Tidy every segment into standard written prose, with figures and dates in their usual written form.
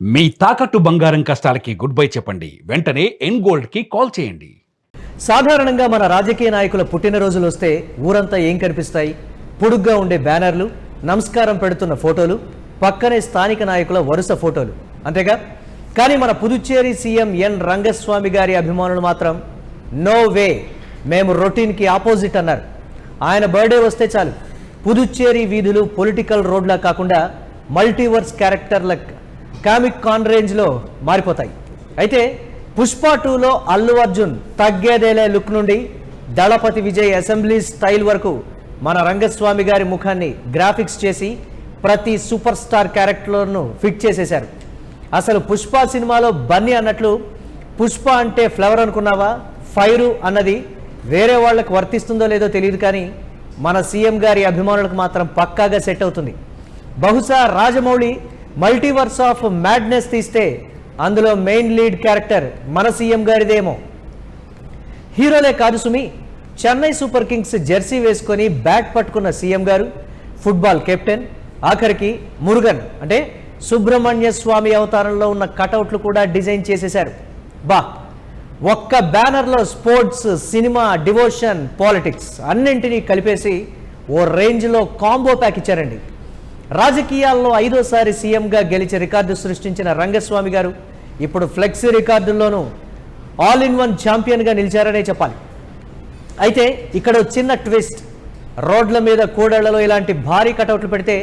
మీ తాకట్టు బంగారం కష్టాలకి good bye చెప్పండి. వెంటనే ఎన్ గోల్డ్ కి కాల్ చేయండి. సాధారణంగా మన రాజకీయ నాయకుల పుట్టినరోజులు వస్తే ఊరంతా ఏం కనిపిస్తాయి? పొడుగ్గా ఉండే బ్యానర్లు, నమస్కారం పెడుతున్న ఫోటోలు, పక్కనే స్థానిక నాయకుల వరుస ఫోటోలు, అంతేగా? కానీ మన పుదుచ్చేరి సీఎం ఎన్ రంగస్వామి గారి అభిమానులు మాత్రం నో వే, మేము రొటీన్కి ఆపోజిట్ అన్నారు. ఆయన బర్త్డే వస్తే చాలు పుదుచ్చేరి వీధులు పొలిటికల్ రోడ్లా కాకుండా మల్టీవర్స్ క్యారెక్టర్ల కామిక్ కాన్ రేంజ్లో మారిపోతాయి. అయితే పుష్ప 2లో అల్లు అర్జున్ తగ్గేదేలే లుక్ నుండి దళపతి విజయ్ అసెంబ్లీ స్టైల్ వరకు మన రంగస్వామి గారి ముఖాన్ని గ్రాఫిక్స్ చేసి ప్రతి సూపర్ స్టార్ క్యారెక్టర్లను ఫిట్ చేసేశారు. అసలు పుష్ప సినిమాలో బన్నీ అన్నట్లు పుష్ప అంటే ఫ్లవర్ అనుకున్నావా, ఫైరు అన్నది వేరే వాళ్ళకు వర్తిస్తుందో లేదో తెలియదు, కానీ మన సీఎం గారి అభిమానులకు మాత్రం పక్కాగా సెట్ అవుతుంది. బహుశా రాజమౌళి మల్టీవర్స్ ఆఫ్ మ్యాడ్నెస్ తీస్తే అందులో మెయిన్ లీడ్ క్యారెక్టర్ మన సీఎం గారిదేమో. హీరోలే కాదు సుమి, చెన్నై సూపర్ కింగ్స్ జెర్సీ వేసుకొని బ్యాట్ పట్టుకున్న సీఎం గారు ఫుట్బాల్ కెప్టెన్, ఆఖరికి మురుగన్ అంటే సుబ్రహ్మణ్య స్వామి అవతారంలో ఉన్న కటౌట్లు కూడా డిజైన్ చేసేశారు. ఒక్క బ్యానర్లో స్పోర్ట్స్, సినిమా, డివోషన్, పాలిటిక్స్ అన్నింటినీ కలిపేసి ఓ రేంజ్లో కాంబో ప్యాక్ ఇచ్చారండి. రాజకీయాల్లో 5వ సీఎంగా గెలిచి రికార్డు సృష్టించిన రంగస్వామి గారు ఇప్పుడు ఫ్లెక్సీ రికార్డుల్లోనూ ఆల్ ఇన్ వన్ ఛాంపియన్గా నిలిచారనే చెప్పాలి. అయితే ఇక్కడ చిన్న ట్విస్ట్, రోడ్ల మీద కూడళ్లలో ఇలాంటి భారీ కటౌట్లు పెడితే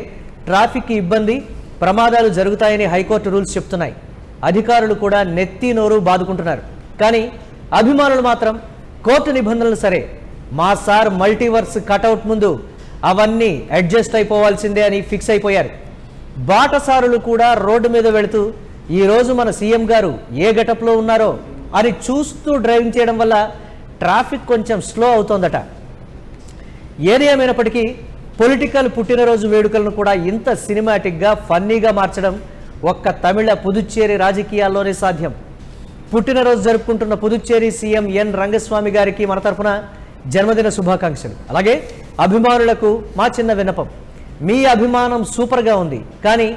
ట్రాఫిక్కి ఇబ్బంది, ప్రమాదాలు జరుగుతాయని హైకోర్టు రూల్స్ చెప్తున్నాయి. అధికారులు కూడా నెత్తి నోరు బాదుకుంటున్నారు. కానీ అభిమానులు మాత్రం కోర్టు నిబంధనలు సరే, మా సార్ మల్టీవర్స్ కటౌట్ ముందు అవన్నీ అడ్జస్ట్ అయిపోవాల్సిందే అని ఫిక్స్ అయిపోయారు. బాటసారులు కూడా రోడ్డు మీద వెళుతూ ఈరోజు మన సీఎం గారు ఏ గెటప్లో ఉన్నారో అని చూస్తూ డ్రైవింగ్ చేయడం వల్ల ట్రాఫిక్ కొంచెం స్లో అవుతోందట. ఏది ఏమైనప్పటికీ పొలిటికల్ పుట్టినరోజు వేడుకలను కూడా ఇంత సినిమాటిక్గా, ఫన్నీగా మార్చడం ఒక్క తమిళ పుదుచ్చేరి రాజకీయాల్లోనే సాధ్యం. పుట్టినరోజు జరుపుకుంటున్న పుదుచ్చేరి సీఎం ఎన్ రంగస్వామి గారికి మన తరఫున జన్మదిన శుభాకాంక్షలు. అలాగే అభిమానులకు మా చిన్న విన్నపం, మీ అభిమానం సూపర్గా ఉంది, కానీ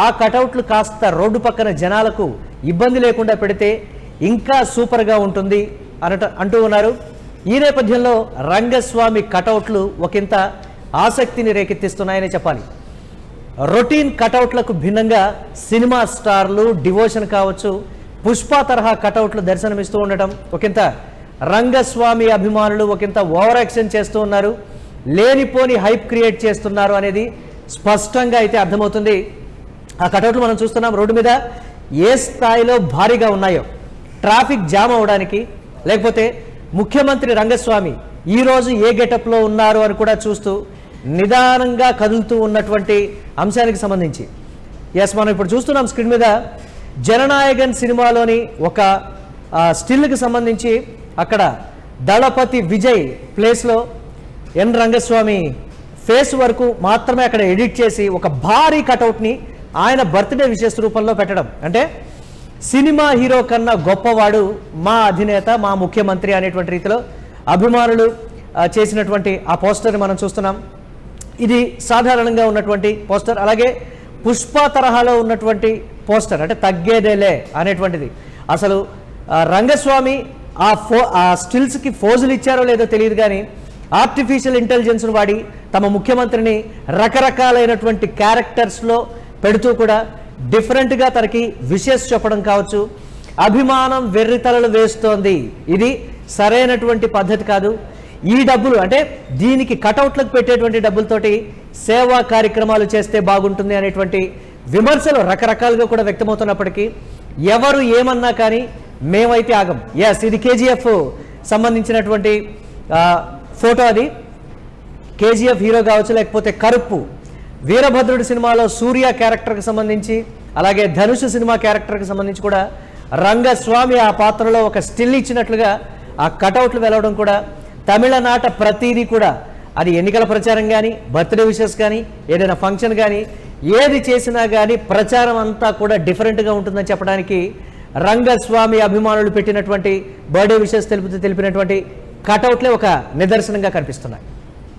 ఆ కటౌట్లు కాస్త రోడ్డు పక్కన జనాలకు ఇబ్బంది లేకుండా పెడితే ఇంకా సూపర్గా ఉంటుంది అంటూ ఉన్నారు. ఈ నేపథ్యంలో రంగస్వామి కటౌట్లు ఒకంత ఆసక్తిని రేకెత్తిస్తున్నాయని చెప్పాలి. రొటీన్ కటౌట్లకు భిన్నంగా సినిమా స్టార్లు, డివోషన్ కావచ్చు, పుష్ప తరహా కటౌట్లు దర్శనమిస్తూ ఉండటం ఒకంత రంగస్వామి అభిమానులు ఒకంత ఓవర్ యాక్షన్ చేస్తూ ఉన్నారు, లేనిపోని హైప్ క్రియేట్ చేస్తున్నారు అనేది స్పష్టంగా అయితే అర్థమవుతుంది. ఆ కటౌట్లు మనం చూస్తున్నాం రోడ్డు మీద ఏ స్థాయిలో భారీగా ఉన్నాయో. ట్రాఫిక్ జామ్ అవడానికి, లేకపోతే ముఖ్యమంత్రి రంగస్వామి ఈరోజు ఏ గెటప్లో ఉన్నారు అని కూడా చూస్తూ నిదానంగా కదులుతూ ఉన్నటువంటి అంశానికి సంబంధించి మనం ఇప్పుడు చూస్తున్నాం స్క్రీన్ మీద. జననాయకన్ సినిమాలోని ఒక స్టిల్కి సంబంధించి అక్కడ దళపతి విజయ్ ప్లేస్లో ఎన్ రంగస్వామి ఫేస్ వరకు మాత్రమే అక్కడ ఎడిట్ చేసి ఒక భారీ కటౌట్ని ఆయన బర్త్డే విశేష రూపంలో పెట్టడం, అంటే సినిమా హీరో కన్నా గొప్పవాడు మా అధినేత, మా ముఖ్యమంత్రి అనేటువంటి రీతిలో అభిమానులు చేసినటువంటి ఆ పోస్టర్ని మనం చూస్తున్నాం. ఇది సాధారణంగా ఉన్నటువంటి పోస్టర్. అలాగే పుష్ప తరహాలో ఉన్నటువంటి పోస్టర్, అంటే తగ్గేదేలే అనేటువంటిది. అసలు రంగస్వామి ఆ స్టిల్స్కి ఫోజులు ఇచ్చారో లేదో తెలియదు, కానీ ఆర్టిఫిషియల్ ఇంటెలిజెన్స్ను వాడి తమ ముఖ్యమంత్రిని రకరకాలైనటువంటి క్యారెక్టర్స్లో పెడుతూ కూడా డిఫరెంట్గా తనకి విషెస్ చెప్పడం కావచ్చు. అభిమానం వెర్రితలలు వేస్తోంది, ఇది సరైనటువంటి పద్ధతి కాదు. ఈ డబ్బులు అంటే దీనికి కటౌట్లకు పెట్టేటువంటి డబ్బులతోటి సేవా కార్యక్రమాలు చేస్తే బాగుంటుంది అనేటువంటి విమర్శలు రకరకాలుగా కూడా వ్యక్తమవుతున్నప్పటికీ ఎవరు ఏమన్నా కానీ మేమైతే ఆగం. ఇది కేజీఎఫ్ సంబంధించినటువంటి ఫోటో. అది కేజీఎఫ్ హీరో కావచ్చు, లేకపోతే కరుప్పు, వీరభద్రుడి సినిమాలో సూర్య క్యారెక్టర్కి సంబంధించి, అలాగే ధనుష్ సినిమా క్యారెక్టర్కి సంబంధించి కూడా రంగస్వామి ఆ పాత్రలో ఒక స్టిల్ ఇచ్చినట్లుగా ఆ కటౌట్లు వెలవడం కూడా తమిళనాట ప్రతిదీ కూడా, అది ఎన్నికల ప్రచారం కానీ, బర్త్డే విషెస్ కానీ, ఏదైనా ఫంక్షన్ కానీ, ఏది చేసినా కానీ ప్రచారం అంతా కూడా డిఫరెంట్గా ఉంటుందని చెప్పడానికి రంగస్వామి అభిమానులు పెట్టినటువంటి బర్త్డే విషెస్ తెలిపినటువంటి కటౌట్లే ఒక నిదర్శనంగా కనిపిస్తున్నాయి.